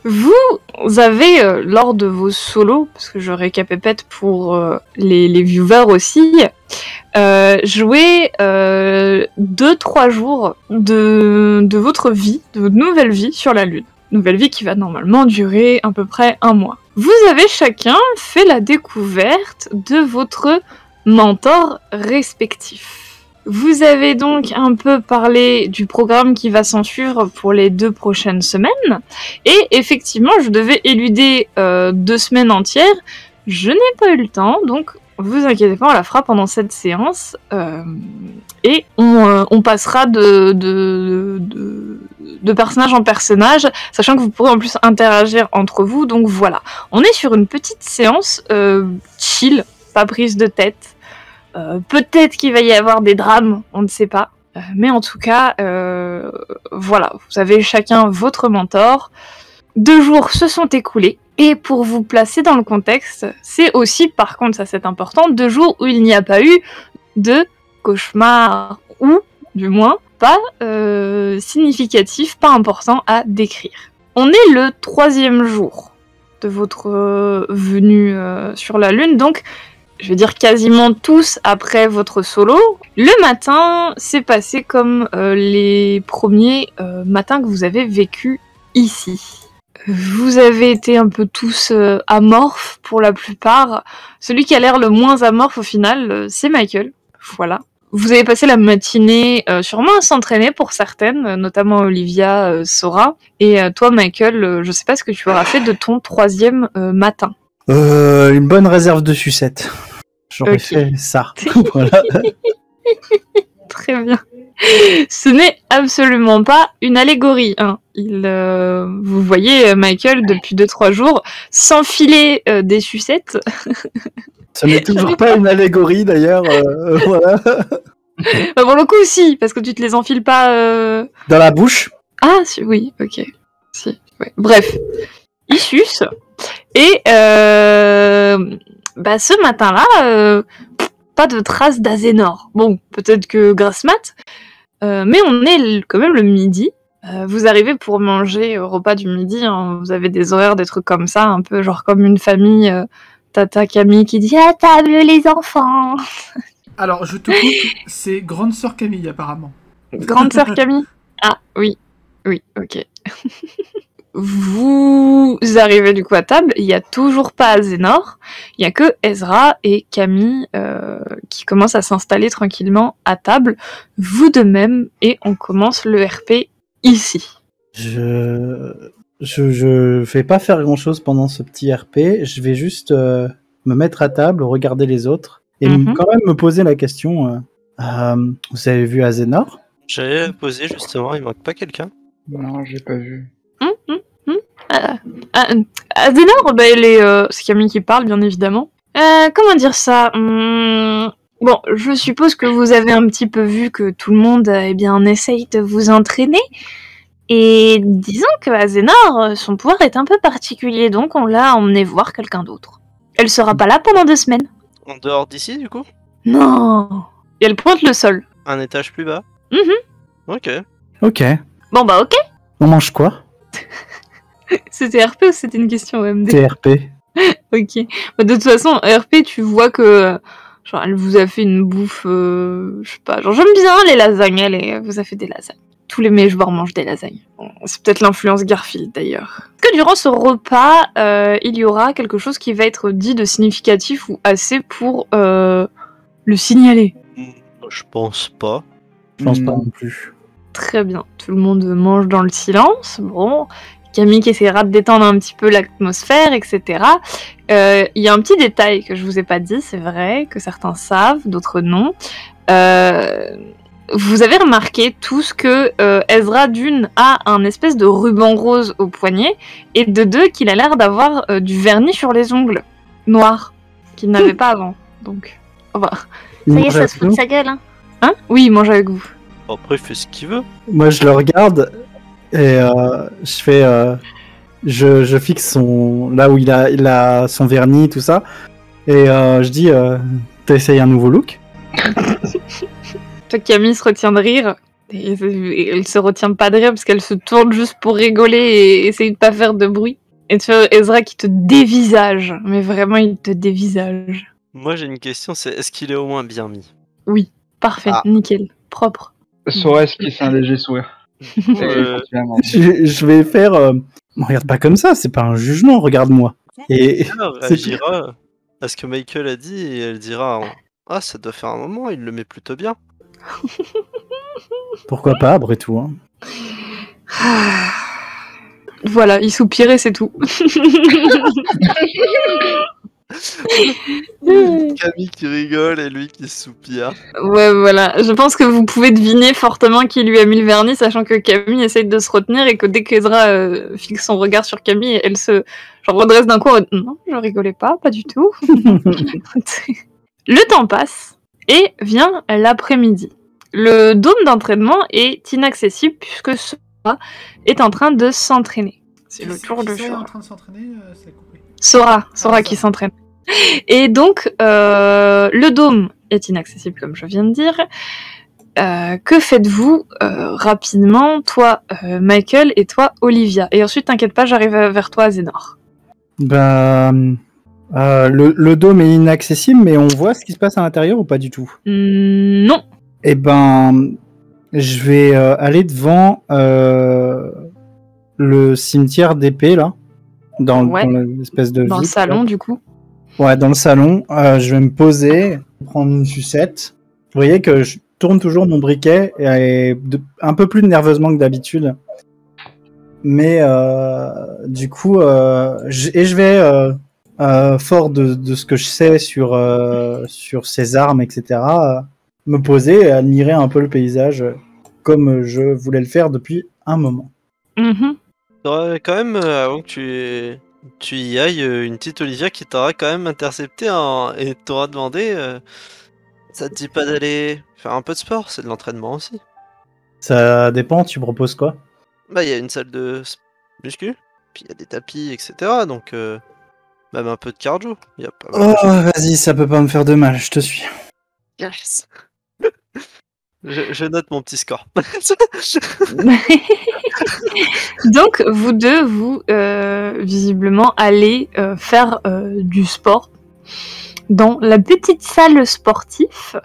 Vous avez, lors de vos solos, parce que je récapépète pour les viewers aussi, joué 2-3 jours de votre vie, de votre nouvelle vie sur la Lune. Nouvelle vie qui va normalement durer à peu près 1 mois. Vous avez chacun fait la découverte de votre mentor respectif. Vous avez donc un peu parlé du programme qui va s'en suivre pour les 2 prochaines semaines. Et effectivement, je devais éluder 2 semaines entières. Je n'ai pas eu le temps, donc vous inquiétez pas, on la fera pendant cette séance. Et on passera de personnage en personnage, sachant que vous pourrez en plus interagir entre vous. Donc voilà, on est sur une petite séance chill, pas prise de tête. Peut-être qu'il va y avoir des drames, on ne sait pas. Mais en tout cas, voilà, vous avez chacun votre mentor. 2 jours se sont écoulés. Et pour vous placer dans le contexte, c'est aussi, par contre, ça c'est important, 2 jours où il n'y a pas eu de cauchemar, ou du moins pas significatif, pas important à décrire. On est le 3e jour de votre venue sur la Lune, donc je vais dire quasiment tous après votre solo. Le matin, c'est passé comme les premiers matins que vous avez vécu ici. Vous avez été un peu tous amorphes pour la plupart. Celui qui a l'air le moins amorphe au final, c'est Michael. Voilà. Vous avez passé la matinée sûrement à s'entraîner pour certaines, notamment Olivia, Sora. Et toi, Michael, je sais pas ce que tu auras fait de ton 3e matin. Une bonne réserve de sucettes. J'aurais fait ça. Voilà. Très bien. Ce n'est absolument pas une allégorie. Hein. Vous voyez Michael depuis 2-3 jours s'enfiler des sucettes. Ce n'est toujours pas une allégorie d'ailleurs. Voilà. Pour le coup, si, parce que tu te les enfiles pas. Dans la bouche. Ah, oui, ok. Si, ouais. Bref, il suce. Et ce matin-là, pas de traces d'Azénor. Bon, peut-être que Grassmat, mais on est quand même le midi. Vous arrivez pour manger au repas du midi, hein, vous avez des horaires, des trucs comme ça, un peu genre comme une famille, Tata Camille qui dit « À table les enfants !» Alors, je te coupe, c'est grande sœur Camille apparemment. Grande sœur Camille. Ah, oui, ok. Vous arrivez du coup à table, il n'y a toujours pas Azénor, il n'y a que Ezra et Camille qui commencent à s'installer tranquillement à table, vous de même, et on commence le RP ici. Je vais pas faire grand chose pendant ce petit RP, je vais juste me mettre à table, regarder les autres, et quand même me poser la question, vous avez vu Azénor ? J'allais poser justement, il manque pas quelqu'un ? Non, j'ai pas vu. Azénor, c'est Camille qui parle, bien évidemment. Comment dire ça Bon, je suppose que vous avez un petit peu vu que tout le monde essaye de vous entraîner. Et disons que Azénor, son pouvoir est un peu particulier, donc on l'a emmené voir quelqu'un d'autre. Elle sera pas là pendant 2 semaines. En dehors d'ici, du coup ? Non. Et elle pointe le sol. Un étage plus bas ? Ok. Ok. Bon bah ok. On mange quoi ? C'était RP ou c'était une question OMD ? C'est RP. Ok. Bah, de toute façon, RP, tu vois que genre elle vous a fait une bouffe, je sais pas, genre j'aime bien les lasagnes, elle vous a fait des lasagnes. Tous les joueurs mangent des lasagnes. Bon, c'est peut-être l'influence Garfield d'ailleurs. Que durant ce repas, il y aura quelque chose qui va être dit de significatif ou assez pour le signaler. Je pense pas. Je pense pas non plus. Très bien. Tout le monde mange dans le silence. Bon. Camille qui essaiera de détendre un petit peu l'atmosphère, etc. Il y a un petit détail que je vous ai pas dit, c'est vrai, que certains savent, d'autres non. Vous avez remarqué tous que Ezra d'une a un espèce de ruban rose au poignet, et de 2 qu'il a l'air d'avoir du vernis sur les ongles noirs, qu'il n'avait pas avant. Donc, ça y est, ça se fout de sa gueule, hein. Hein ? Oui, il mange avec vous. Après, il fait ce qu'il veut. Moi, je le regarde et je fais, je fixe là où il a son vernis, tout ça, et je dis, t'as essayé un nouveau look ? Toi, Camille se retient de rire. Et elle se retient pas de rire parce qu'elle se tourne juste pour rigoler et essayer de pas faire de bruit. Et tu vois Ezra qui te dévisage, mais vraiment il te dévisage. Moi j'ai une question, c'est est-ce qu'il est au moins bien mis? Oui, parfait, nickel, propre. Sora esquisse un léger sourire. Je vais faire... Me regarde pas comme ça, c'est pas un jugement, regarde-moi. Et Elle réagira à ce que Michael a dit et elle dira ah ça doit faire un moment, il le met plutôt bien. pourquoi pas, après tout. Hein. Voilà, il soupirait, c'est tout. Camille qui rigole et lui qui soupire. Ouais, voilà. Je pense que vous pouvez deviner fortement qui lui a mis le vernis, sachant que Camille essaye de se retenir et que dès qu'Ezra fixe son regard sur Camille, elle se redresse d'un coup. Non, je rigolais pas du tout. Le temps passe et vient l'après-midi. Le dôme d'entraînement est inaccessible puisque Sora est en train de s'entraîner. C'est le tour de Sora. En train de s'entraîner, ça a coupé. Sora qui s'entraîne. Et donc, le dôme est inaccessible, comme je viens de dire. Que faites-vous rapidement, toi, Michael, et toi, Olivia? Et ensuite, t'inquiète pas, j'arrive vers toi, Zénor. Le dôme est inaccessible, mais on voit ce qui se passe à l'intérieur ou pas du tout? Non. Eh ben, je vais aller devant le cimetière d'épée, là. Dans l'espèce de... Dans le salon, là. Du coup. Ouais, dans le salon, je vais me poser, prendre une sucette. Vous voyez que je tourne toujours mon briquet et un peu plus nerveusement que d'habitude. Mais du coup, je vais, fort de ce que je sais sur ces armes, etc., me poser et admirer un peu le paysage comme je voulais le faire depuis un moment. Mm-hmm. T'aurais quand même, avant que tu y ailles, une petite Olivia qui t'aura quand même intercepté et t'aura demandé ça te dit pas d'aller faire un peu de sport? C'est de l'entraînement aussi. Ça dépend, tu proposes quoi? Bah, il y a une salle de muscu, puis il y a des tapis, etc. Donc, même un peu de cardio. Y a pas mal de choses. Vas-y, ça peut pas me faire de mal, je te suis. Yes. Je note mon petit score. Donc, vous deux, vous, visiblement, allez faire du sport dans la petite salle sportive.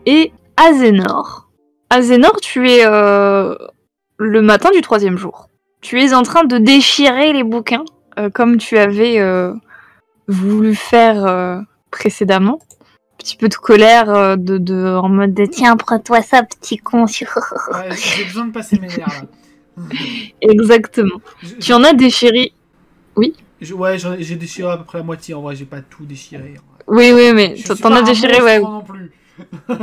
Et Azénor, tu es le matin du 3e jour. Tu es en train de déchirer les bouquins, comme tu avais voulu faire précédemment. Un petit peu de colère, en mode de tiens, prends-toi ça, petit con. Ouais, j'ai besoin de passer mes nerfs là. Exactement. Tu en as déchiré. Oui. J'ai déchiré à peu près la moitié. En vrai, j'ai pas tout déchiré. Oui, mais t'en as déchiré, ouais. Non plus.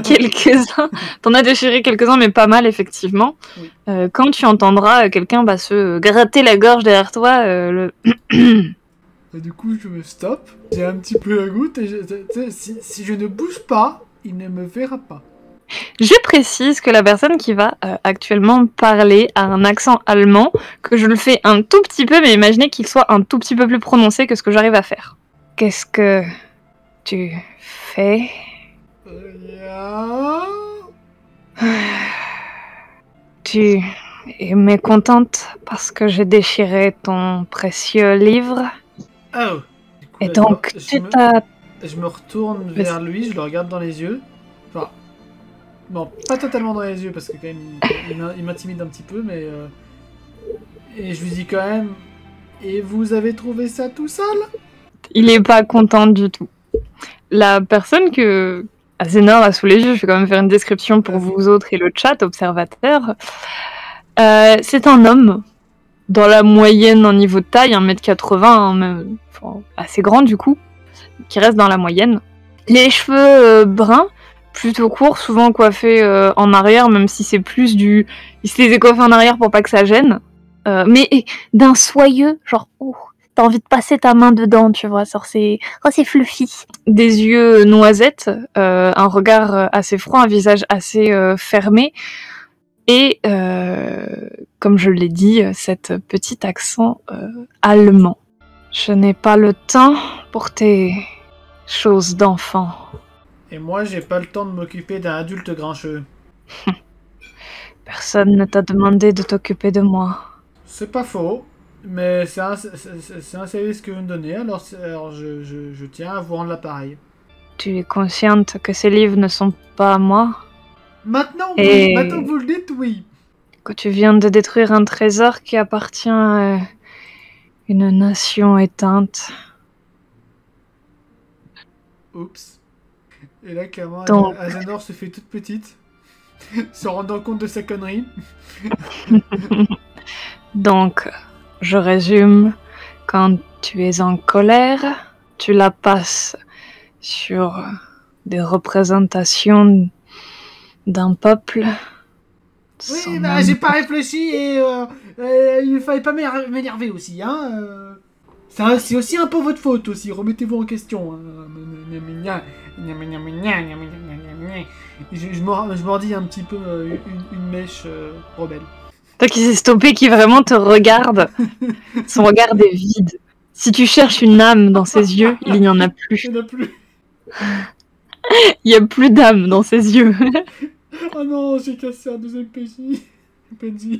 Quelques-uns. T'en as déchiré quelques-uns, mais pas mal, effectivement. Oui. Quand tu entendras quelqu'un se gratter la gorge derrière toi, Et du coup, je me stoppe, j'ai un petit peu la goutte, et si je ne bouge pas, il ne me verra pas. Je précise que la personne qui va actuellement parler a un accent allemand, que je le fais un tout petit peu, mais imaginez qu'il soit un tout petit peu plus prononcé que ce que j'arrive à faire. Qu'est-ce que tu fais? Tu es mécontente parce que j'ai déchiré ton précieux livre? Oh. Du coup, et donc, je me retourne vers lui, je le regarde dans les yeux. Enfin, non, pas totalement dans les yeux, parce que quand même, il m'intimide un petit peu, mais... Et je lui dis quand même... Et vous avez trouvé ça tout seul? Il est pas content du tout. La personne que Azénor a sous les yeux, je vais quand même faire une description pour vous autres et le chat, observateurs. C'est un homme, dans la moyenne en niveau de taille, 1m80, assez grand du coup, qui reste dans la moyenne. Les cheveux bruns, plutôt courts, souvent coiffés en arrière, même si c'est plus du... Il se les est coiffés en arrière pour pas que ça gêne. Mais d'un soyeux, genre, t'as envie de passer ta main dedans, tu vois, c'est fluffy. Des yeux noisettes, un regard assez froid, un visage assez fermé, et, comme je l'ai dit, cet petit accent allemand. Je n'ai pas le temps pour tes choses d'enfant. Et moi, j'ai pas le temps de m'occuper d'un adulte grincheux. Personne ne t'a demandé de t'occuper de moi. C'est pas faux, mais c'est un service que vous me donnez, alors je tiens à vous rendre l'appareil. Tu es consciente que ces livres ne sont pas à moi? Maintenant, Et- maintenant que vous le dites, oui. Que tu viens de détruire un trésor qui appartient à une nation éteinte. Oups. Et là, clairement, Donc- Azanor se fait toute petite, se rendant compte de sa connerie. Donc, je résume, quand tu es en colère, tu la passes sur des représentations d'un peuple. Oui, sans bah même- j'ai pas réfléchi et il fallait pas m'énerver aussi, hein. C'est aussi un peu votre faute aussi, remettez-vous en question. Hein. Je mordis un petit peu une mèche rebelle. Toi qui s'est stoppé, qui vraiment te regarde, son regard est vide. Si tu cherches une âme dans ses yeux, il n'y en a plus. Il n'y en a plus. Il n'y a plus d'âme dans ses yeux. Oh non, j'ai cassé un deuxième PJ. PNJ.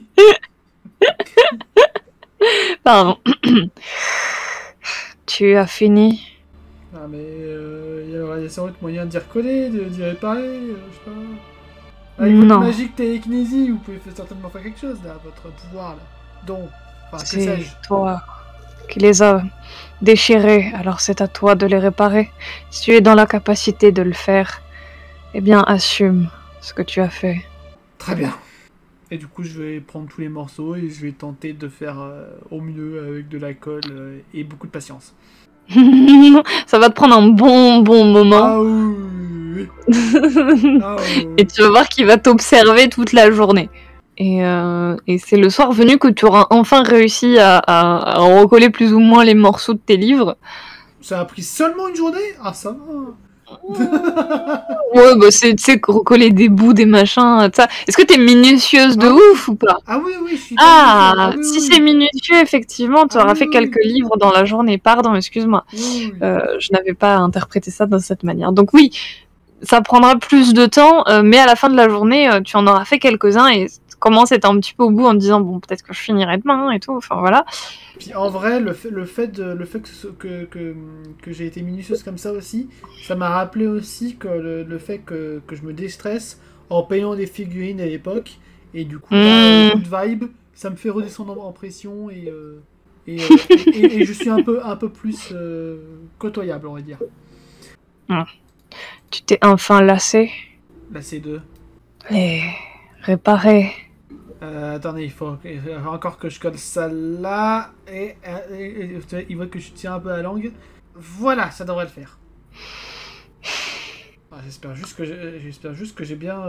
Pardon. Tu as fini? Ah mais il y a sans doute moyen d'y recoller, d'y réparer, je sais pas. Avec votre Non. magique télékinésie, vous pouvez certainement faire quelque chose là, votre pouvoir là. Donc, enfin, que C'est sais-je. toi qui les as déchirés, alors c'est à toi de les réparer. Si tu es dans la capacité de le faire, eh bien assume ce que tu as fait. Très bien. Et du coup, je vais prendre tous les morceaux et je vais tenter de faire au mieux avec de la colle et beaucoup de patience. Ça va te prendre un bon moment. Ah oui. Ah oui. Et tu vas voir qu'il va t'observer toute la journée. Et c'est le soir venu que tu auras enfin réussi à recoller plus ou moins les morceaux de tes livres. Ça a pris seulement une journée? Ah ça va. Ouais, bah c'est, tu sais, recoller des bouts, des machins, tout ça. Est-ce que t'es minutieuse de ouf ou pas? Ah oui, oui, je suis... Ah, oui, si oui. c'est minutieux, effectivement, tu Ah auras oui, fait oui. quelques livres dans la journée. Pardon, excuse-moi. Oui, oui. Je n'avais pas interprété ça de cette manière. Donc oui, ça prendra plus de temps, mais à la fin de la journée, tu en auras fait quelques-uns et commence à être un petit peu au bout en te disant bon, peut-être que je finirai demain et tout. Enfin voilà. Puis en vrai, le fait que j'ai été minutieuse comme ça aussi, ça m'a rappelé aussi que le fait que je me déstresse en payant des figurines à l'époque, et du coup, là, good vibe, ça me fait redescendre en pression et je suis un peu plus côtoyable, on va dire. Tu t'es enfin lassé. La C2. Les réparer. Attendez, il faut encore que je colle ça là. Et il voit que je tiens un peu la langue. Voilà, ça devrait le faire. Ah, j'espère juste que j'ai bien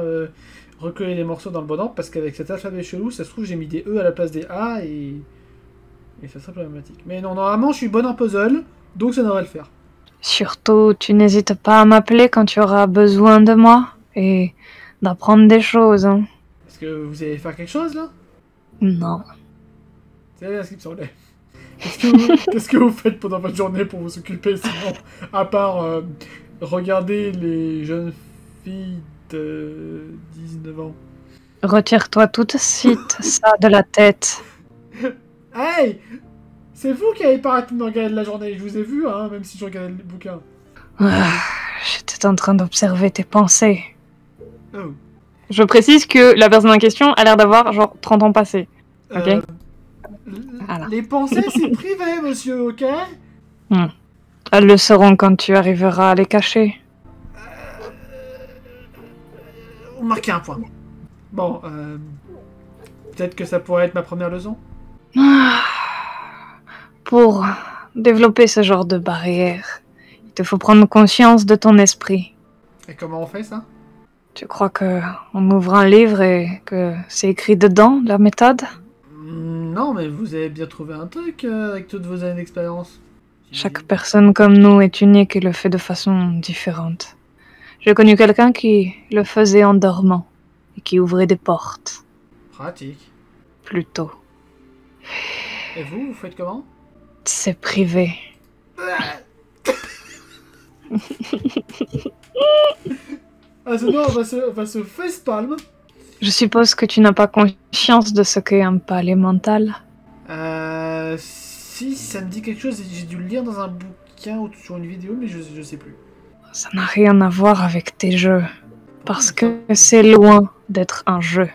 recollé les morceaux dans le bon ordre, parce qu'avec cet alphabet chelou, ça se trouve j'ai mis des E à la place des A et ça serait problématique. Mais non, normalement je suis bonne en puzzle, donc ça devrait le faire. Surtout, tu n'hésites pas à m'appeler quand tu auras besoin de moi et d'apprendre des choses. Hein. Est-ce que vous allez faire quelque chose là? Non. C'est bien ce qui me semblait. Qu'est-ce que vous faites pendant votre journée pour vous occuper sinon, à part regarder les jeunes filles de 19 ans? Retire-toi tout de suite ça de la tête. Hey! C'est vous qui avez pas arrêté de me regarder de la journée, je vous ai vu, hein, même si je regardais le bouquin. Ah, j'étais en train d'observer tes pensées. Oh. Je précise que la personne en question a l'air d'avoir genre 30 ans passés. Ok. Voilà. Les pensées, c'est privé, monsieur, ok? Elles le seront quand tu arriveras à les cacher. Vous marquez un point. Bon, peut-être que ça pourrait être ma première leçon. Ah. Pour développer ce genre de barrière, il te faut prendre conscience de ton esprit. Et comment on fait ça? Tu crois que on ouvre un livre et que c'est écrit dedans, la méthode? Non, mais vous avez bien trouvé un truc avec toutes vos années d'expérience. Chaque personne comme nous est unique et le fait de façon différente. J'ai connu quelqu'un qui le faisait en dormant et qui ouvrait des portes, Pratique. plutôt. Et vous faites comment? C'est privé. Ah, sinon, on va se facepalm. Je suppose que tu n'as pas conscience de ce qu'est un palais mental. Si, ça me dit quelque chose, j'ai dû le lire dans un bouquin ou sur une vidéo, mais je sais plus. Ça n'a rien à voir avec tes jeux, parce que c'est loin d'être un jeu.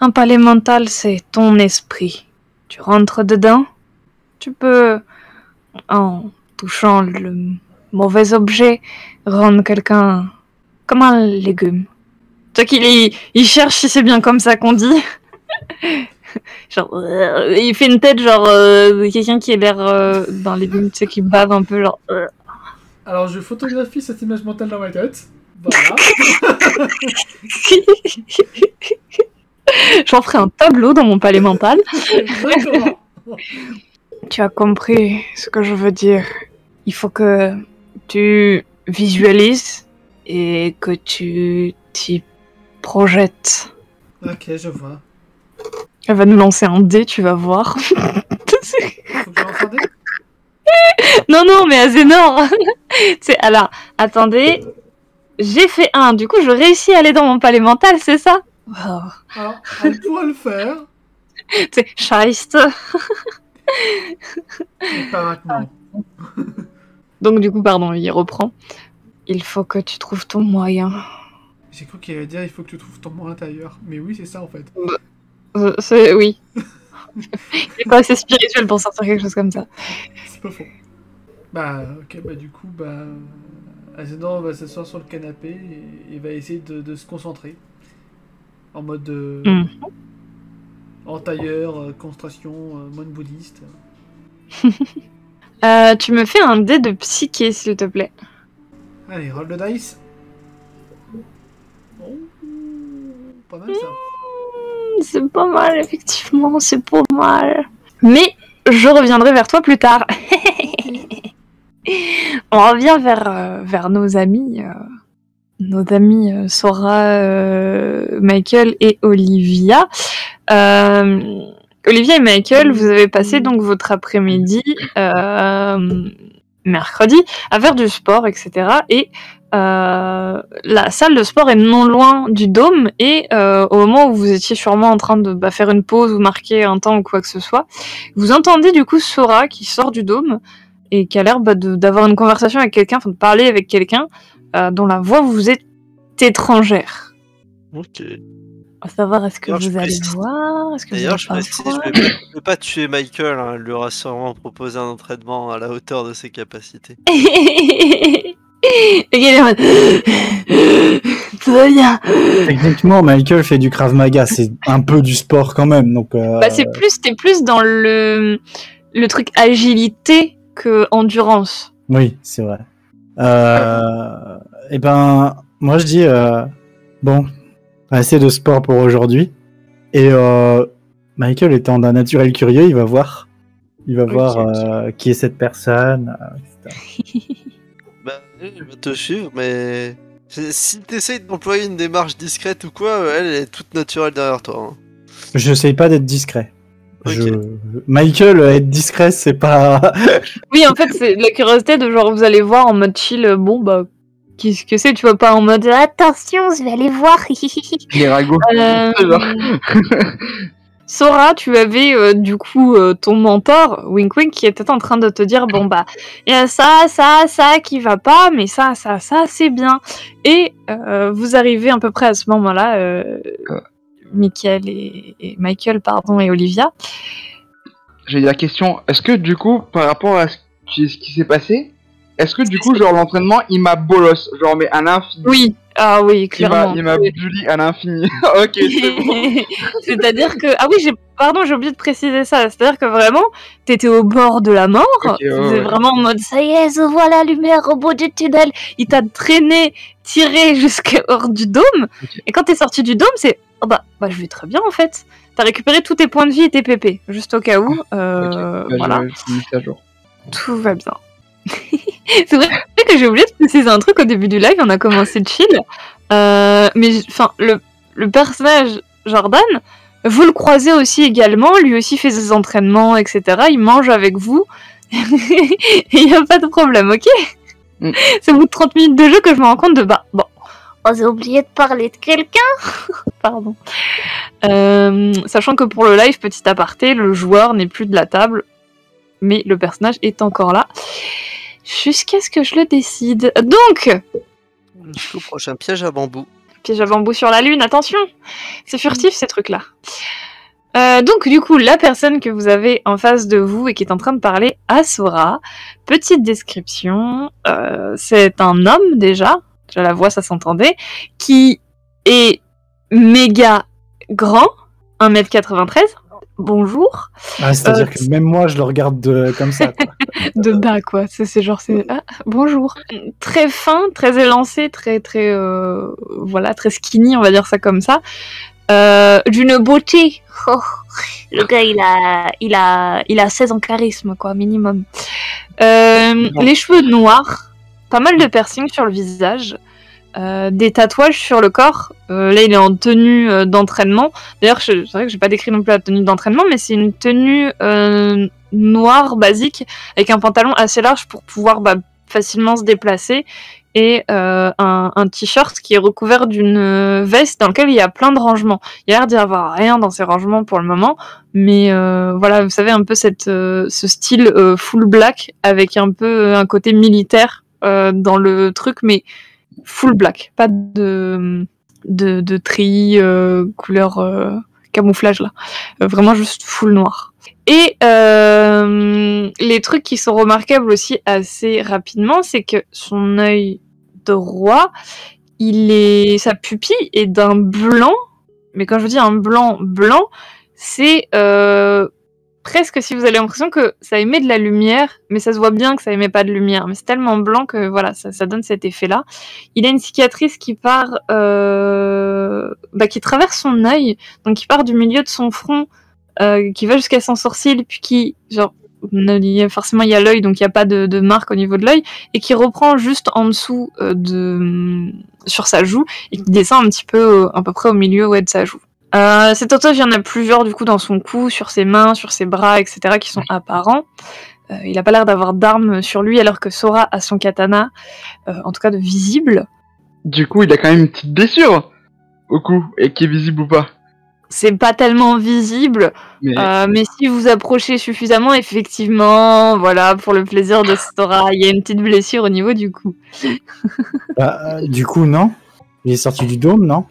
Un palais mental, c'est ton esprit. Tu rentres dedans, tu peux, en touchant le mauvais objet, rendre quelqu'un comme un légume. Toi il cherche si c'est bien comme ça qu'on dit. Genre, il fait une tête genre quelqu'un qui a l'air d'un légume, tu sais, qui bave un peu genre. Alors je photographie cette image mentale dans ma tête. Voilà. J'en ferai un tableau dans mon palais mental. Exactement. Tu as compris ce que je veux dire. Il faut que tu visualises et que tu t'y projettes. Ok, je vois. Elle va nous lancer un dé, tu vas voir. Faut que je lance un dé ? Non, mais Azénor. C'est alors, attendez. J'ai fait 1, du coup je réussis à aller dans mon palais mental, c'est ça? Oh. Alors, elle pourrait le faire, C'est scheisse. mais pas maintenant. Donc du coup, pardon, il reprend. Il faut que tu trouves ton moyen. J'ai cru qu'il allait dire il faut que tu trouves ton moi intérieur. Mais oui, c'est ça en fait. Oui. Il est pas assez spirituel pour sortir quelque chose comme ça. C'est pas faux. Bah, ok, bah du coup, Azénor va s'asseoir sur le canapé et va essayer de se concentrer. En mode en tailleur, concentration, moine bouddhiste. Tu me fais un dé de psyché, s'il te plaît. Allez, roll le dice. Oh, pas mal ça. C'est pas mal, effectivement, c'est pas mal. Mais je reviendrai vers toi plus tard. On revient vers nos amis. Nos amis Sora, Michael et Olivia. Olivia et Michael, vous avez passé donc votre après-midi mercredi à faire du sport, etc. Et la salle de sport est non loin du dôme et au moment où vous étiez sûrement en train de faire une pause ou marquer un temps ou quoi que ce soit, vous entendez du coup Sora qui sort du dôme et qui a l'air d'avoir une conversation avec quelqu'un, enfin de parler avec quelqu'un dont la voix vous est étrangère. Ok. À savoir, est-ce que D'ailleurs, vous allez voir? Est-ce que D'ailleurs, vous je allez précise, pas voir? je vais pas tuer Michael, hein, elle lui aura sûrement proposé un entraînement à la hauteur de ses capacités. Et il est en mode... Tout va bien. Techniquement, Michael fait du Krav Maga, c'est un peu du sport quand même. Donc, Bah, t'es plus dans le truc agilité que endurance. oui, c'est vrai. Et ben, moi je dis, bon, assez de sport pour aujourd'hui. Et Michael étant d'un naturel curieux, il va voir. Il va voir qui est cette personne, etc. Bah, elle va te suivre, mais si t'essayes d'employer une démarche discrète ou quoi, elle est toute naturelle derrière toi. Hein. J'essaye pas d'être discret. Ok. Michael, être discret, c'est pas... Oui, en fait, c'est la curiosité de genre, vous allez voir en mode chill, bon, bah, qu'est-ce que c'est, tu vois, pas en mode attention, je vais aller voir. Les ragots. Sora, tu avais du coup ton mentor, Wink Wink, qui était en train de te dire bon bah il y a ça qui va pas, mais ça c'est bien. Et vous arrivez à peu près à ce moment-là, Michael et Michael pardon et Olivia. J'ai la question, est-ce que du coup, par rapport à ce qui s'est passé, est-ce que du coup, genre l'entraînement, il m'a bolos, genre mais à l'infini. Oui, ah oui, clairement. Il m'a bully à l'infini. Ok, c'est bon. C'est-à-dire que j'ai oublié de préciser ça. C'est-à-dire que vraiment, t'étais au bord de la mort. Okay, T'étais vraiment en mode ça y est, je vois la lumière au bout du tunnel. Il t'a traîné, tiré jusqu'au hors du dôme. Okay. Et quand t'es sorti du dôme, c'est bah je vais très bien en fait. T'as récupéré tous tes points de vie et tes PP, juste au cas où. Voilà. Je mis ça à jour. Tout va bien. C'est vrai que j'ai oublié de préciser un truc au début du live, on a commencé de chill. Mais enfin, le personnage Jordan, vous le croisez aussi également, lui aussi fait ses entraînements, etc. Il mange avec vous. Il n'y a pas de problème, ok? C'est au bout de 30 minutes de jeu que je me rends compte de bon, Oh, j'ai oublié de parler de quelqu'un. Pardon. Sachant que pour le live, petit aparté, le joueur n'est plus de la table, mais le personnage est encore là. Jusqu'à ce que je le décide. Donc, Jusqu'au prochain piège à bambou. piège à bambou sur la lune, attention. C'est furtif ces trucs-là. Donc du coup, la personne que vous avez en face de vous et qui est en train de parler à Sora, petite description, c'est un homme déjà la voix ça s'entendait, qui est méga grand, 1m93, bonjour. Ah, c'est-à-dire que même moi je le regarde comme ça, quoi. De bas quoi, c'est genre, bonjour. Très fin, très élancé, très voilà, très skinny, on va dire ça comme ça. D'une beauté. Oh, le gars, il a 16 en charisme, quoi, minimum. Les cheveux noirs, pas mal de piercings sur le visage, des tatouages sur le corps. Là, il est en tenue d'entraînement. D'ailleurs, c'est vrai que j'ai pas décrit non plus la tenue d'entraînement, mais c'est une tenue noire basique avec un pantalon assez large pour pouvoir facilement se déplacer. Et un t-shirt qui est recouvert d'une veste dans lequel il y a plein de rangements. Il y a l'air d'y avoir rien dans ces rangements pour le moment, mais voilà, vous savez, un peu ce style full black avec un peu un côté militaire dans le truc, mais full black, pas de treillis couleur camouflage là, vraiment juste full noir. Et les trucs qui sont remarquables aussi assez rapidement, c'est que son œil droit, sa pupille est d'un blanc, mais quand je dis un blanc, c'est presque, si vous avez l'impression que ça émet de la lumière, mais ça se voit bien que ça émet pas de lumière, mais c'est tellement blanc que voilà, ça donne cet effet-là. Il a une cicatrice qui part, qui traverse son œil, donc qui part du milieu de son front, qui va jusqu'à son sourcil, puis qui, forcément il y a l'œil, donc il n'y a pas de marque au niveau de l'œil, et qui reprend juste en dessous sur sa joue, et qui descend un petit peu à peu près au milieu de sa joue. Cet tatouage, il y en a plusieurs du coup dans son cou, sur ses mains, sur ses bras, etc. qui sont apparents. Il a pas l'air d'avoir d'armes sur lui, alors que Sora a son katana, en tout cas de visible. Du coup, il a quand même une petite blessure au cou, et qui est visible ou pas. C'est pas tellement visible, mais si vous approchez suffisamment, effectivement, voilà, pour le plaisir de Sora, il y a une petite blessure au niveau du cou. Du coup, non. Il est sorti du dôme, non?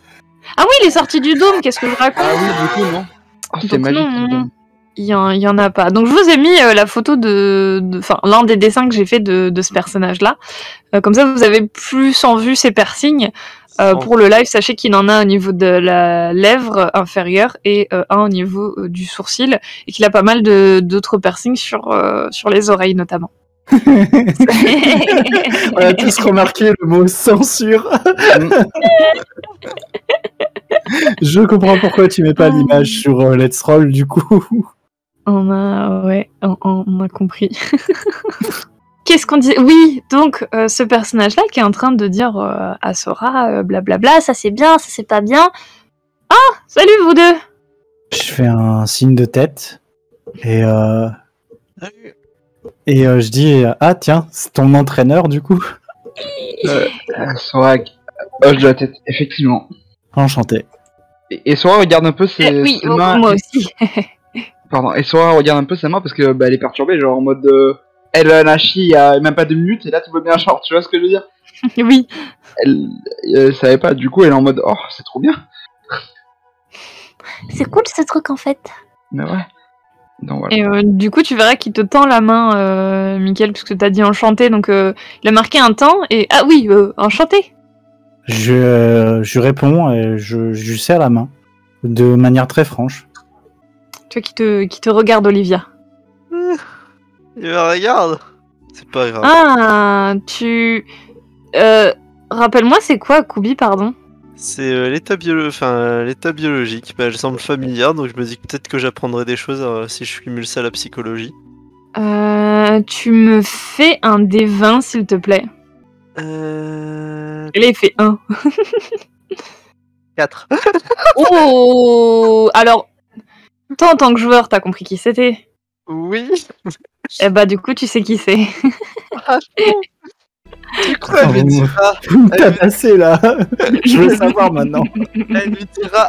Ah oui, il est sorti du dôme, qu'est-ce que je raconte? Ah oui, du coup, non. Oh, c'est magique. Non, il y en a pas. Donc je vous ai mis la photo l'un des dessins que j'ai fait de ce personnage-là. Comme ça, vous avez plus en vue ses piercings. Pour le live, sachez qu'il en a au niveau de la lèvre inférieure et un au niveau du sourcil, et qu'il a pas mal d'autres piercings sur les oreilles notamment. On a tous remarqué le mot censure. Je comprends pourquoi tu mets pas l'image sur Let's Roll du coup. On a compris. Qu'est-ce qu'on dit? Oui, donc ce personnage-là qui est en train de dire à Sora, blablabla, ça c'est bien, ça c'est pas bien. Ah, salut vous deux. Je fais un signe de tête et je dis ah tiens, c'est ton entraîneur du coup. Sora hoche de la tête, effectivement. Enchanté. Et Sora regarde un peu ses mains. Moi aussi. Pardon. Et Sora regarde un peu ses mains parce que elle est perturbée, genre en mode. Elle a lâché il y a même pas 2 minutes et là tout va bien, genre, tu vois ce que je veux dire? Oui. Elle savait pas, du coup elle est en mode oh c'est trop bien. C'est cool ce truc en fait. Mais ouais. Donc, voilà. Et du coup tu verras qu'il te tend la main, Mickaël, parce que t'as dit enchanté, donc il a marqué un temps et ah oui, enchanté. Je réponds et je serre la main de manière très franche. Tu vois qui te regarde, Olivia. Il me regarde. C'est pas grave. Ah, rappelle-moi, c'est quoi, Kubi, pardon? C'est l'état biologique. Elle semble familière, donc je me dis que peut-être que j'apprendrai des choses si je cumule ça à la psychologie. Tu me fais un D20, s'il te plaît. Et là, il fait 1. 4. Oh! Alors, toi, en tant que joueur, t'as compris qui c'était? Oui. Eh bah, du coup, tu sais qui c'est. Du coup, elle lui dira, Vous me tabassez là. Je veux savoir maintenant.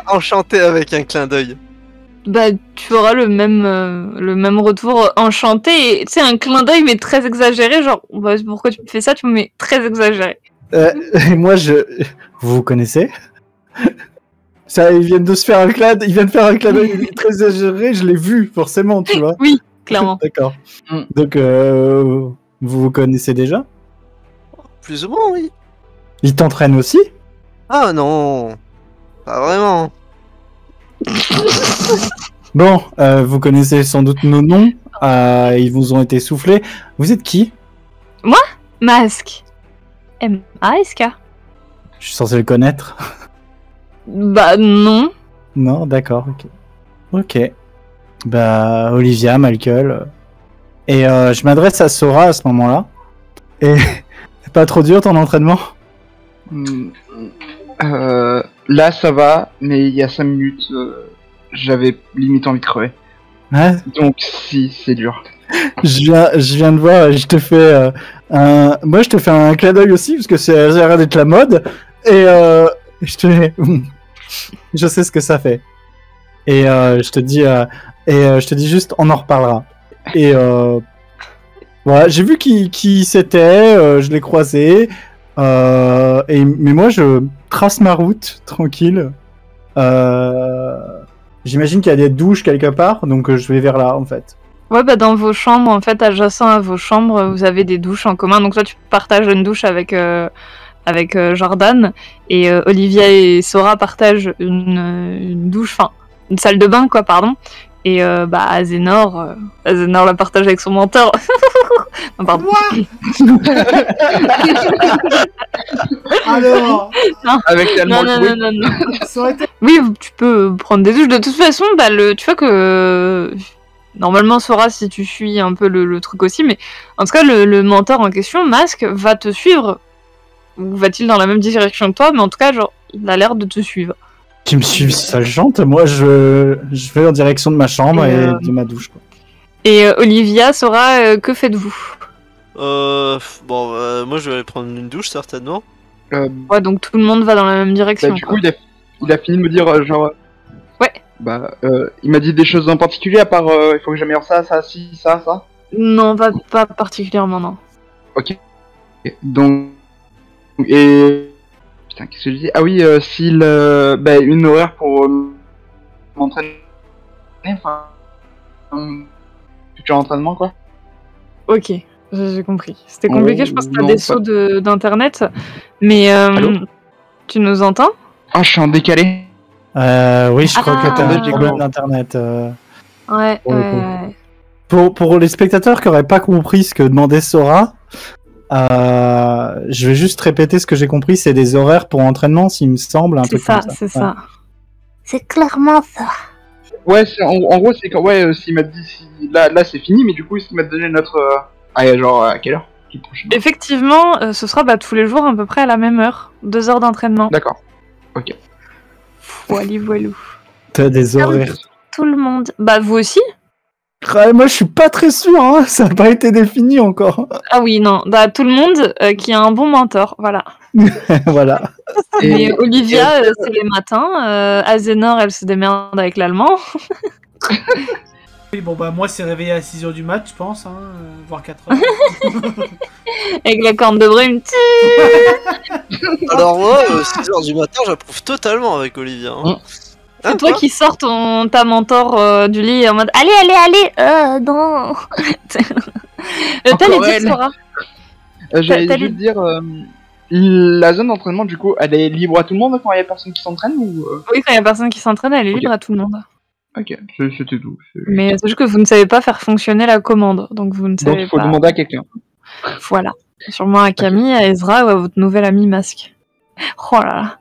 enchanté avec un clin d'œil. Bah, tu auras le même retour enchanté. Et tu sais, un clin d'œil, mais très exagéré. Genre, bah, pourquoi tu me fais ça? Tu me mets très exagéré. Et moi, vous connaissez? Ça, ils viennent de se faire un clin d'œil très exagéré. Je l'ai vu, forcément, tu vois. Oui, clairement. D'accord. Donc, vous connaissez déjà? Plus ou moins, oui. Ils t'entraînent aussi? Ah non, pas vraiment. Bon, vous connaissez sans doute nos noms. Ils vous ont été soufflés. Vous êtes qui? Masque. M-A-S-K. Je suis censé le connaître. Bah, non. Non, d'accord, ok. Ok. Bah, Olivia, Michael. Et je m'adresse à Sora à ce moment-là. Et c'est pas trop dur ton entraînement? Là, ça va, mais il y a 5 minutes, j'avais limite envie de crever. Ouais. Donc, si, c'est dur. Je viens de voir, je te fais moi je te fais un clin d'œil aussi parce que ça a l'air d'être la mode et je sais ce que ça fait et je te dis juste on en reparlera et voilà, j'ai vu qui c'était, je l'ai croisé mais moi je trace ma route tranquille. J'imagine qu'il y a des douches quelque part, donc je vais vers là en fait. Ouais, bah, dans vos chambres, en fait, adjacent à vos chambres, vous avez des douches en commun. Donc, toi, tu partages une douche avec Jordan. Et Olivia et Sora partagent une douche, enfin, une salle de bain, quoi, pardon. Et bah, Azénor la partage avec son mentor. Non, pardon. Alors, Avec tellement Non, de non, bruit. non, non. ça aurait été... Oui, tu peux prendre des douches. De toute façon, bah, tu vois que... Normalement, Sora, si tu suis un peu le truc aussi, mais en tout cas, le mentor en question, Masque, va te suivre. Ou va-t-il dans la même direction que toi? Mais en tout cas, genre, il a l'air de te suivre. Qui me suivent, ça chante. Moi, je vais en direction de ma chambre et de ma douche. Quoi. Et Olivia, Sora, que faites-vous? Bon, moi je vais aller prendre une douche certainement. Ouais, donc tout le monde va dans la même direction. Bah, du coup, il a fini de me dire, genre... Ouais. Bah, il m'a dit des choses en particulier, à part, il faut que j'améliore ça, ci, ça. Non, pas particulièrement, non. Ok. Donc... Et... Putain, qu'est-ce que je dis? Ah oui, bah, une horaire pour m'entraîner, enfin... futur entraînement, quoi. Ok, j'ai compris. C'était compliqué, je pense que t'as non, des sauts d'internet, mais tu nous entends? Ah, je suis en décalé. Oui, je crois que t'as un j'ai problème compris. d'internet. Ouais, Pour le coup. Pour les spectateurs qui n'auraient pas compris ce que demandait Sora, je vais juste répéter ce que j'ai compris, c'est des horaires pour entraînement, s'il me semble, un c'est truc ça, comme ça. c'est ça. C'est clairement ça. Ouais, en gros, c'est quand, ouais, s'il m'a dit, là c'est fini, mais du coup, s'il m'a donné notre... genre, à quelle heure? Effectivement, ce sera tous les jours à peu près à la même heure. 2 heures d'entraînement. D'accord. Ok. Voilou. T'as des horaires. Tout le monde. Bah, vous aussi? Ouais, moi, je suis pas très sûr, hein. Ça n'a pas été défini encore. Ah oui, non. Bah, tout le monde qui a un bon mentor, voilà. Voilà. Et Olivia, c'est les matins. Azénor, elle se démerde avec l'allemand. Oui, bon, bah, moi, c'est réveillé à 6h du mat, je pense, hein, voire 4h. Avec la corne de brume. Alors moi, 6h du matin, j'approuve totalement avec Olivia. Hein. C'est toi qui sors ta mentor du lit en mode allez, non. T'as les dire, Sora. J'allais t'as juste dire, la zone d'entraînement, du coup, elle est libre à tout le monde quand il y a personne qui s'entraîne ou... Oui, quand il y a personne qui s'entraîne, elle est Ok. libre à tout le monde. Ok, c'était tout. Mais c'est juste que vous ne savez pas faire fonctionner la commande, donc vous ne Donc savez il faut pas. demander à quelqu'un. Voilà. Sûrement à Camille, à Ezra ou à votre nouvel ami Masque. Oh là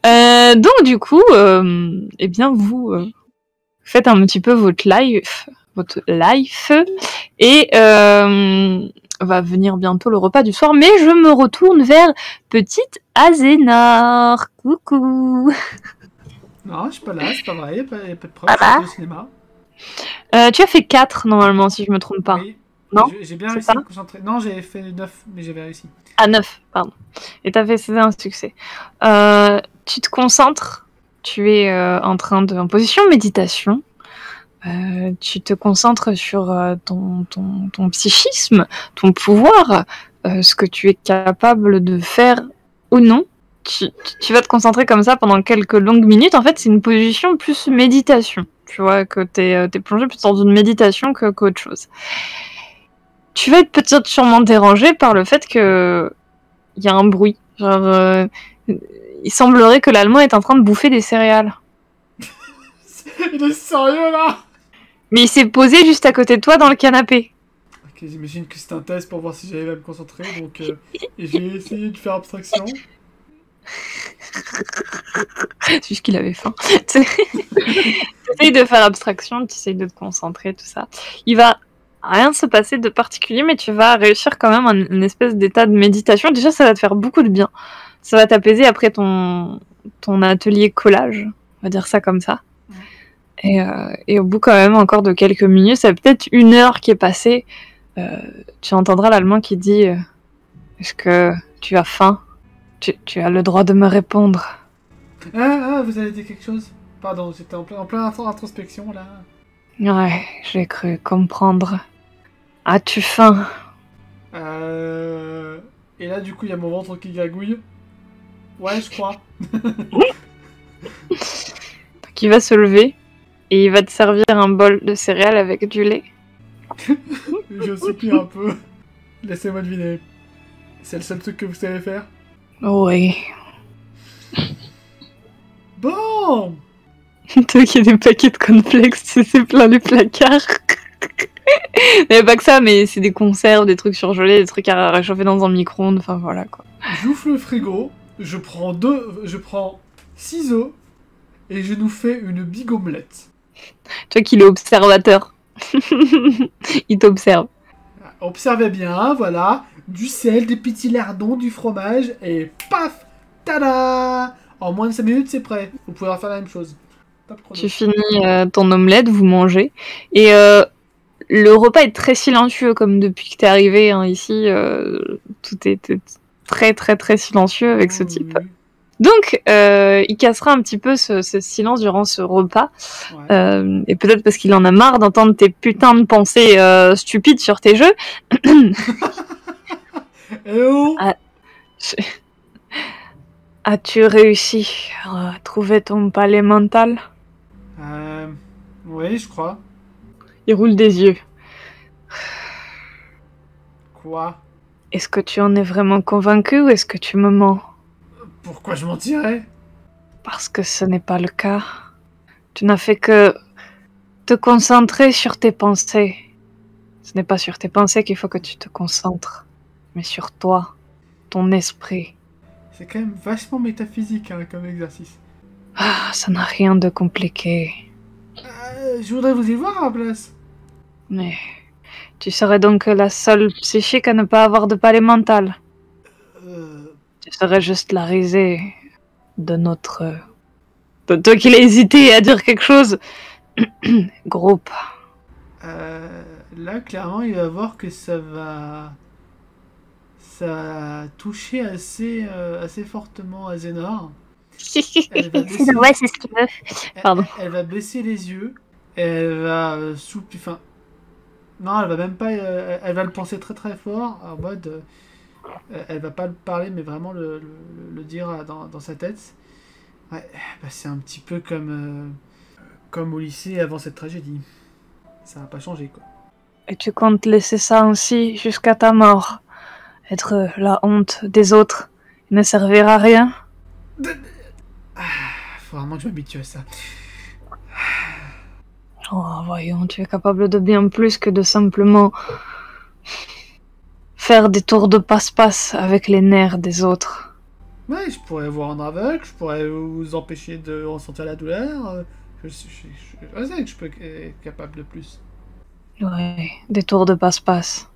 là. Donc du coup, eh bien vous faites un petit peu votre life, et va venir bientôt le repas du soir. Mais je me retourne vers petite Azénor. Coucou. Non, je suis pas là, c'est pas vrai, y a pas de preuve, Ah bah. c'est au cinéma. Tu as fait 4 normalement, si je me trompe pas. Oui. Non, J'ai bien c'est réussi ça à me concentrer. Non, j'ai fait 9, mais j'avais réussi. Ah, 9, pardon. Et t'as fait c'est un succès. Tu te concentres, tu es en position méditation. Tu te concentres sur ton psychisme, ton pouvoir, ce que tu es capable de faire ou non. Tu vas te concentrer comme ça pendant quelques longues minutes. En fait, c'est une position plus méditation. Tu vois, que t'es plongé plus dans une méditation qu'autre chose. Tu vas être peut-être sûrement dérangé par le fait que il y a un bruit. Genre, il semblerait que l'Allemand est en train de bouffer des céréales. Il est sérieux là? Mais il s'est posé juste à côté de toi dans le canapé. Ok, j'imagine que c'est un test pour voir si j'arrive à me concentrer, donc j'ai essayé de faire abstraction. C'est juste qu'il avait faim. Tu essayes de faire abstraction, tu essayes de te concentrer, tout ça. Il va rien se passer de particulier, mais tu vas réussir quand même une espèce d'état de méditation. Déjà, ça va te faire beaucoup de bien. Ça va t'apaiser après ton atelier collage, on va dire ça comme ça. Et au bout quand même encore de quelques minutes, ça peut-être 1 heure qui est passée, tu entendras l'Allemand qui dit est-ce que tu as faim? Tu as le droit de me répondre. Vous avez dit quelque chose? Pardon, j'étais en plein introspection là. Ouais, j'ai cru comprendre. As-tu faim? Et là, du coup, il y a mon ventre qui gagouille. Ouais, je crois. Donc il va se lever et il va te servir un bol de céréales avec du lait. Je soupire un peu. Laissez-moi deviner. C'est le seul truc que vous savez faire? Oui. Bon! Toi qui as des paquets de cornflakes, c'est plein les placards. Il n'y a pas que ça, mais c'est des conserves, des trucs surgelés, des trucs à réchauffer dans un micro-ondes, enfin voilà quoi. J'ouvre le frigo, je prends 6 œufs et je nous fais une big omelette. Tu vois qu'il est observateur. Il t'observe. Observez bien, voilà. Du sel, des petits lardons, du fromage et paf! Tada! En moins de 5 minutes, c'est prêt. Vous pouvez refaire la même chose. Top chrono. Tu finis ton omelette, vous mangez. Et le repas est très silencieux, comme depuis que t'es arrivé hein, ici. Tout est très très très silencieux avec ce type. Oui. Donc, il cassera un petit peu ce silence durant ce repas. Ouais. Et peut-être parce qu'il en a marre d'entendre tes putains de pensées stupides sur tes jeux. Eh oh! As-tu réussi à trouver ton palais mental? Oui, je crois. Il roule des yeux. Quoi? Est-ce que tu en es vraiment convaincu ou est-ce que tu me mens? Pourquoi je mentirais? Parce que ce n'est pas le cas. Tu n'as fait que te concentrer sur tes pensées. Ce n'est pas sur tes pensées qu'il faut que tu te concentres, mais sur toi, ton esprit. C'est quand même vachement métaphysique hein, comme exercice. Ah, ça n'a rien de compliqué. Je voudrais vous y voir à la place. Mais tu serais donc la seule psychique à ne pas avoir de palais mental. Tu serais juste la risée de notre... Toi qui l'as hésité à dire quelque chose. Groupe. Là, clairement, il va voir que ça va toucher assez fortement à Zénor. Ouais, c'est ce qu'il veut. Pardon. Elle va baisser les yeux. Elle va enfin, non, elle va même pas. Elle va le penser très très fort en mode. Elle va pas le parler, mais vraiment le dire dans sa tête. Ouais, bah c'est un petit peu comme au lycée avant cette tragédie. Ça n'a pas changé quoi. Et tu comptes laisser ça ainsi jusqu'à ta mort? Être la honte des autres ne servir à rien? Faut vraiment que je m'habitue à ça. Oh, voyons, tu es capable de bien plus que de simplement faire des tours de passe-passe avec les nerfs des autres. Ouais, je pourrais vous rendre aveugle, je pourrais vous empêcher de ressentir la douleur. Je sais que je peux être capable de plus. Ouais, des tours de passe-passe.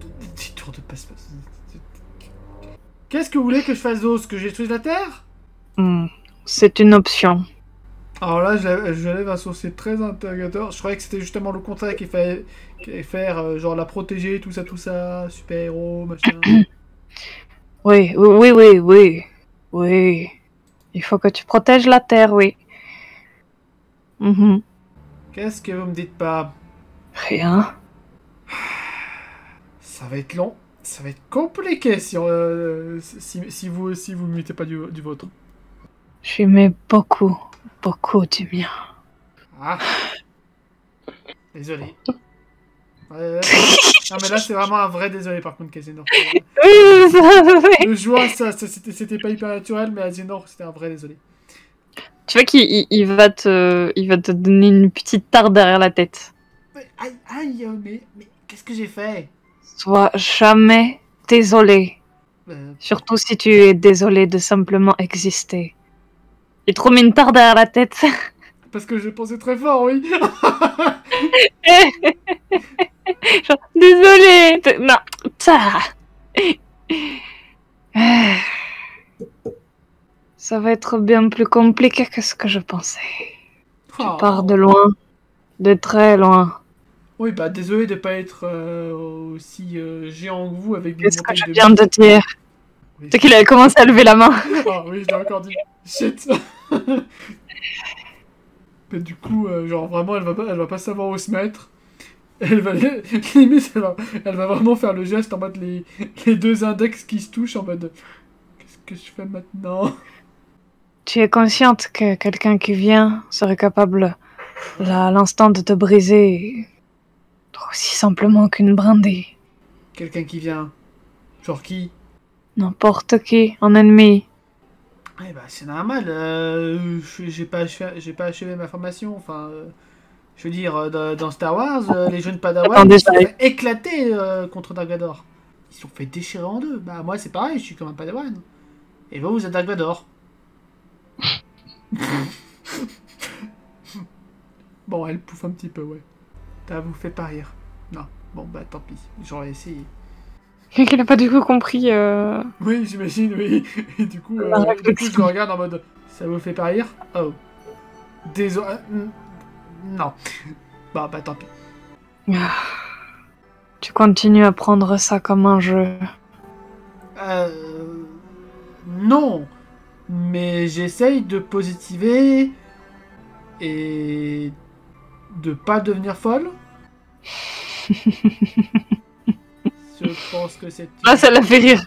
Des tours de passe-passe. Qu'est-ce que vous voulez que je fasse d'autre? Que je détruise la Terre? C'est une option. Alors là, je lève un sourcil très interrogateur. Je croyais que c'était justement le contraire qu'il fallait faire, genre la protéger, tout ça, super-héros, machin. Oui, oui, oui, oui. Oui. Il faut que tu protèges la Terre, oui. Mhm. Qu'est-ce que vous me dites pas? Rien. Ça va être long. Ça va être compliqué si vous mettez pas du vôtre. Je mets beaucoup, beaucoup du mien. Ah. Désolé. Ouais. Non mais là c'est vraiment un vrai désolé par contre Casinor. Oui, oui. Le joie c'était pas hyper naturel mais Casinor c'était un vrai désolé. Tu vois qu'il va te donner une petite tarte derrière la tête. Aïe, mais qu'est-ce que j'ai fait? Sois jamais désolé. Surtout si tu es désolé de simplement exister. Il te remet une tarte derrière la tête. Parce que je pensais très fort, oui. Genre, désolé. Non, ça. Ça va être bien plus compliqué que ce que je pensais. Tu pars de loin, de très loin. Oui, bah désolé de pas être aussi géant que vous avec des Qu'est-ce que montagnes je viens de dire? Oui. C'est qu'il avait commencé à lever la main. Ah oui, je l'ai encore dit. Shit. Mais du coup, genre vraiment, elle va pas savoir où se mettre. Elle va limite, elle va vraiment faire le geste en mode les deux index qui se touchent en mode qu'est-ce que je fais maintenant? Tu es consciente que quelqu'un qui vient serait capable, là, à l'instant, de te briser aussi simplement qu'une brindille. Quelqu'un qui vient. Genre qui? N'importe qui, un ennemi. Eh bah c'est normal, j'ai pas achevé ma formation, enfin... je veux dire, dans Star Wars, les jeunes Padawan, ils se sont fait éclater contre Dark Vador. Ils se sont fait déchirer en deux. Bah moi c'est pareil, je suis comme un Padawan. Et vous êtes Dark Vador. Bon, elle pouffe un petit peu, ouais. T'as vous fait pas rire. Non, bon bah tant pis, j'aurais essayé. Quelqu'un n'a pas du coup compris. Oui, j'imagine, oui. Et du coup, je le regarde en mode, ça vous fait pas rire? Oh. Désolé. Non. Bah tant pis. Tu continues à prendre ça comme un jeu. Non. Mais j'essaye de positiver et de pas devenir folle. Je pense que c'est... Ah, ça l'a fait rire.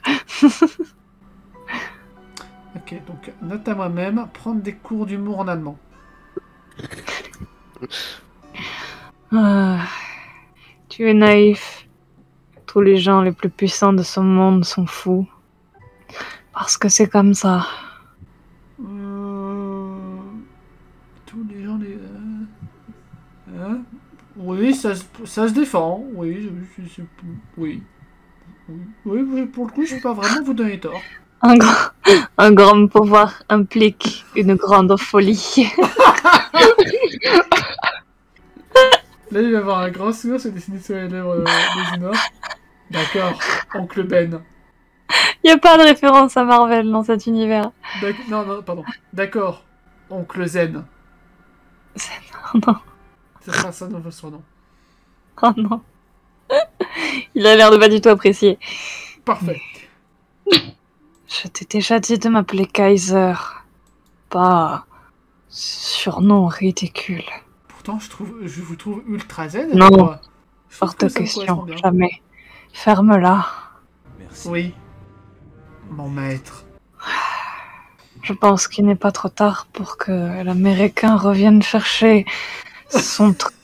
Ok, donc note à moi-même, prendre des cours d'humour en allemand. Tu es naïf. Tous les gens les plus puissants de ce monde sont fous. Parce que c'est comme ça. Tous les gens les... Hein? Oui, ça se défend. Oui, oui. Oui, pour le coup, je peux pas vraiment vous donner tort. Un grand pouvoir implique une grande folie. Là, il va y avoir un grand sourire se dessiner sur les lèvres des Inor. D'accord, Oncle Ben. Il n'y a pas de référence à Marvel dans cet univers. Non, pardon. D'accord, Oncle Zen. Zen, non. C'est pas ça dans son nom. Oh non. Il a l'air de pas du tout apprécier. Parfait. Je t'ai déjà dit de m'appeler Kaiser. Pas surnom ridicule. Pourtant, je vous trouve ultra zen. Non, forte question, jamais. Ferme-la. Merci. Oui, mon maître. Je pense qu'il n'est pas trop tard pour que l'Américain revienne chercher son truc.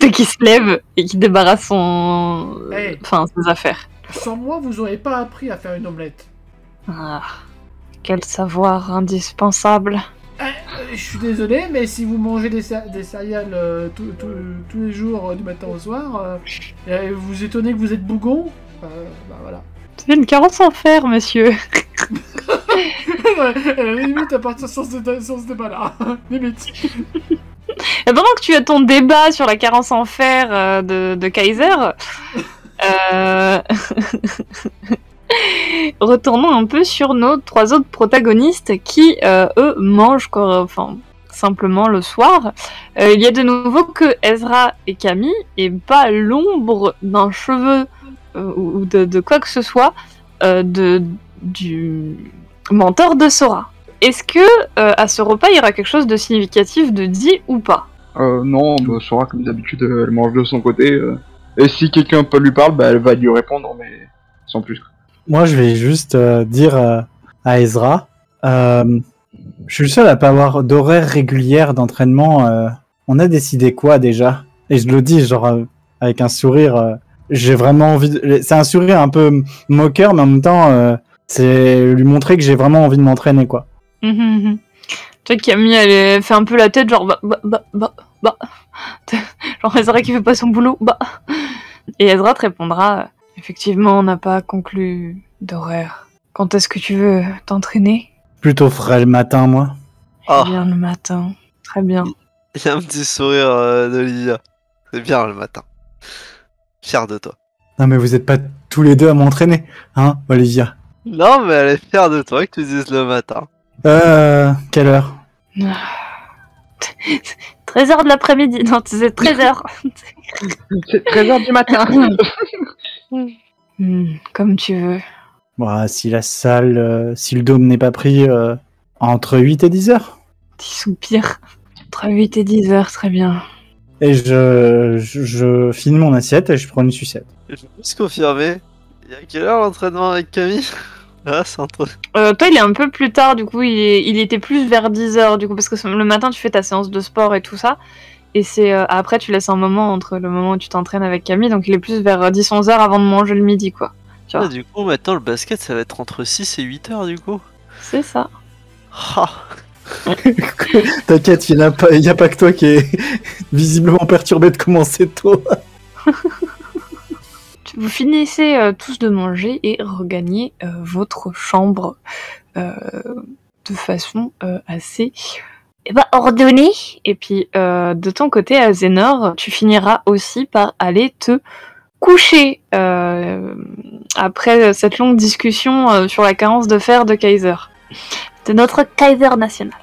Dès qu'il se lève et qu'il débarrasse ses affaires. Sans moi, vous auriez pas appris à faire une omelette. Ah, quel savoir indispensable. Je suis désolé, mais si vous mangez des céréales tous les jours, du matin au soir, vous étonnez que vous êtes bougon, bah voilà. C'est une carence en fer, monsieur. Limite, à partir sur ce débat-là. Limite. Et pendant que tu as ton débat sur la carence en fer de Kaiser, Retournons un peu sur nos 3 autres protagonistes qui, eux, mangent simplement le soir. Il y a de nouveau que Ezra et Camille, et pas l'ombre d'un cheveu ou de quoi que ce soit du mentor de Sora. Est-ce que à ce repas, il y aura quelque chose de significatif de dit ou pas? Non, bah, Sora, comme d'habitude, elle mange de son côté. Et si quelqu'un peut lui parler, bah, elle va lui répondre, mais sans plus. Moi, je vais juste dire à Ezra, je suis le seul à pas avoir d'horaire régulière d'entraînement. On a décidé quoi déjà? Et je le dis genre avec un sourire. J'ai vraiment envie. C'est un sourire un peu moqueur, mais en même temps, c'est lui montrer que j'ai vraiment envie de m'entraîner, quoi. Tu sais, Camille, elle fait un peu la tête, genre bah. Genre Ezra qui fait pas son boulot, bah. Et Ezra te répondra, effectivement, on n'a pas conclu d'horaire. Quand est-ce que tu veux t'entraîner? Plutôt frais le matin, moi. Ah. Bien le matin, très bien. Il y a un petit sourire d'Olivia. C'est bien le matin. Fier de toi. Non, mais vous êtes pas tous les deux à m'entraîner, hein, Olivia? Non, mais elle est fière de toi que tu dises le matin. Quelle heure? 13h de l'après-midi, non, c'est 13h. C'est 13h du matin. Comme tu veux. Bon, si la salle, si le dôme n'est pas pris entre 8 et 10 heures. Petit soupir. Entre 8 et 10h, très bien. Et je finis mon assiette et je prends une sucette. Je peux juste confirmer. Il y a quelle heure l'entraînement avec Camille? Ah, c'est entre... Toi, il est un peu plus tard, du coup, il était plus vers 10h, du coup, parce que le matin, tu fais ta séance de sport et tout ça. Et c'est après, tu laisses un moment entre le moment où tu t'entraînes avec Camille, donc il est plus vers 10-11h avant de manger le midi, quoi. Tu vois. Ah, du coup, maintenant, le basket, ça va être entre 6 et 8 heures, du coup. C'est ça. Ah. T'inquiète, il n'y a pas que toi qui est visiblement perturbé de commencer tôt. Vous finissez tous de manger et regagnez votre chambre de façon assez ordonnée. Et puis de ton côté, Azénor, tu finiras aussi par aller te coucher après cette longue discussion sur la carence de fer de Kaiser. De notre Kaiser national.